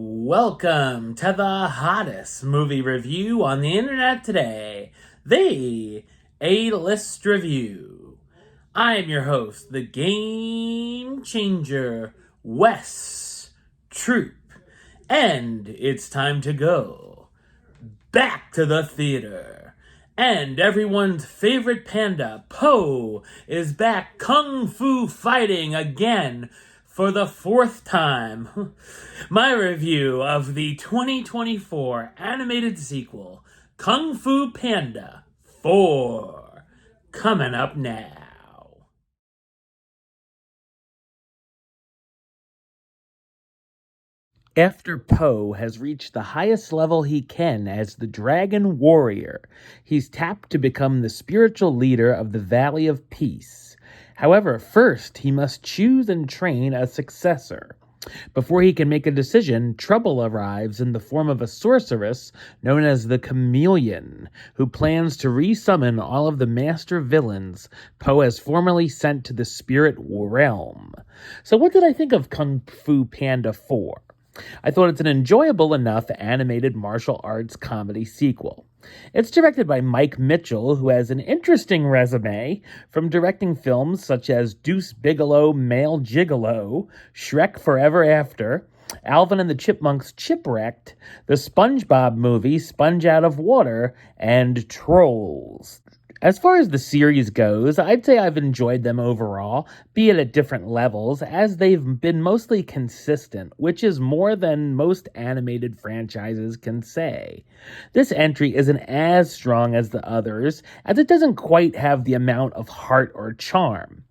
Welcome to the hottest movie review on the internet today, the A-List Review. I'm your host, the Game Changer, Wes Troop, and it's time to go back to the theater. And everyone's favorite panda, Po, is back kung fu fighting again for the fourth time. My review of the 2024 animated sequel, Kung Fu Panda 4, coming up now. After Po has reached the highest level he can as the Dragon Warrior, he's tapped to become the spiritual leader of the Valley of Peace. However, first he must choose and train a successor. Before he can make a decision, trouble arrives in the form of a sorceress known as the Chameleon, who plans to resummon all of the master villains Po has formerly sent to the spirit realm. So what did I think of Kung Fu Panda 4? I thought it's an enjoyable enough animated martial arts comedy sequel. It's directed by Mike Mitchell, who has an interesting resume from directing films such as Deuce Bigalow, Male Gigolo, Shrek Forever After, Alvin and the Chipmunks Chipwrecked, the SpongeBob movie Sponge Out of Water, and Trolls. As far as the series goes, I'd say I've enjoyed them overall, be it at different levels, as they've been mostly consistent, which is more than most animated franchises can say. This entry isn't as strong as the others, as it doesn't quite have the amount of heart or charm.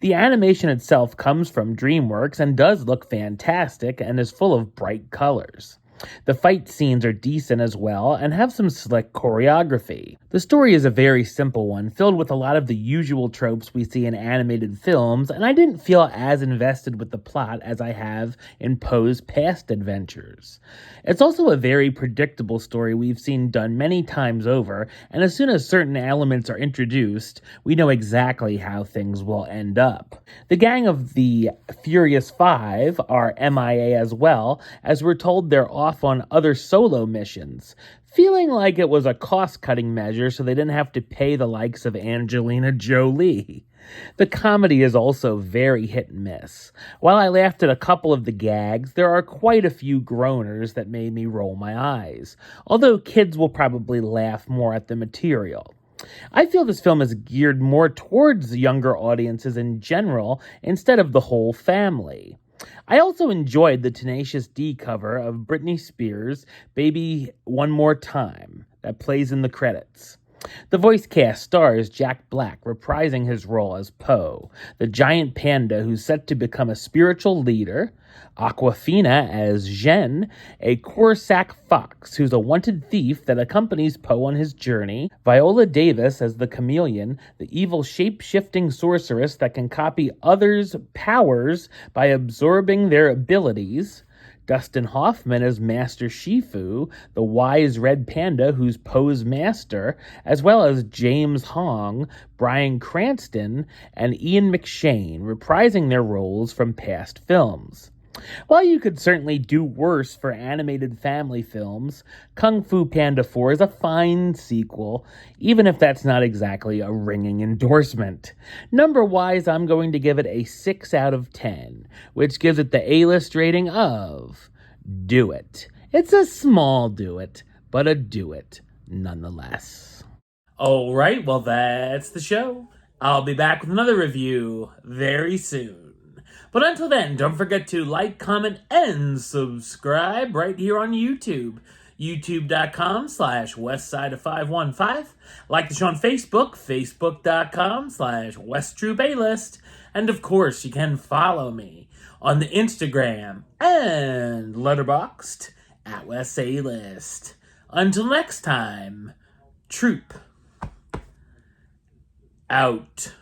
The animation itself comes from DreamWorks and does look fantastic and is full of bright colors. The fight scenes are decent as well and have some slick choreography. The story is a very simple one, filled with a lot of the usual tropes we see in animated films, and I didn't feel as invested with the plot as I have in Poe's past adventures. It's also a very predictable story we've seen done many times over, and as soon as certain elements are introduced, we know exactly how things will end up. The gang of the Furious Five are MIA as well, as we're told they're off on other solo missions, feeling like it was a cost-cutting measure so they didn't have to pay the likes of Angelina Jolie. The comedy is also very hit and miss. While I laughed at a couple of the gags, there are quite a few groaners that made me roll my eyes, although kids will probably laugh more at the material. I feel this film is geared more towards younger audiences in general instead of the whole family. I also enjoyed the Tenacious D cover of Britney Spears' Baby One More Time that plays in the credits. The voice cast stars Jack Black reprising his role as Po, the giant panda who's set to become a spiritual leader, Aquafina as Zhen, a Corsac fox who's a wanted thief that accompanies Po on his journey, Viola Davis as the Chameleon, the evil shape-shifting sorceress that can copy others' powers by absorbing their abilities, Dustin Hoffman as Master Shifu, the wise red panda who's Poe's master, as well as James Hong, Bryan Cranston, and Ian McShane, reprising their roles from past films. While you could certainly do worse for animated family films, Kung Fu Panda 4 is a fine sequel, even if that's not exactly a ringing endorsement. Number-wise, I'm going to give it a 6 out of 10, which gives it the A-list rating of do it. It's a small do it, but a do it nonetheless. Alright, well that's the show. I'll be back with another review very soon. But until then, don't forget to like, comment, and subscribe right here on YouTube. youtube.com/westside515. Like the show on Facebook, facebook.com/westtroupaylist. And of course, you can follow me on the Instagram and Letterboxd at WesAList. Until next time, Troop out.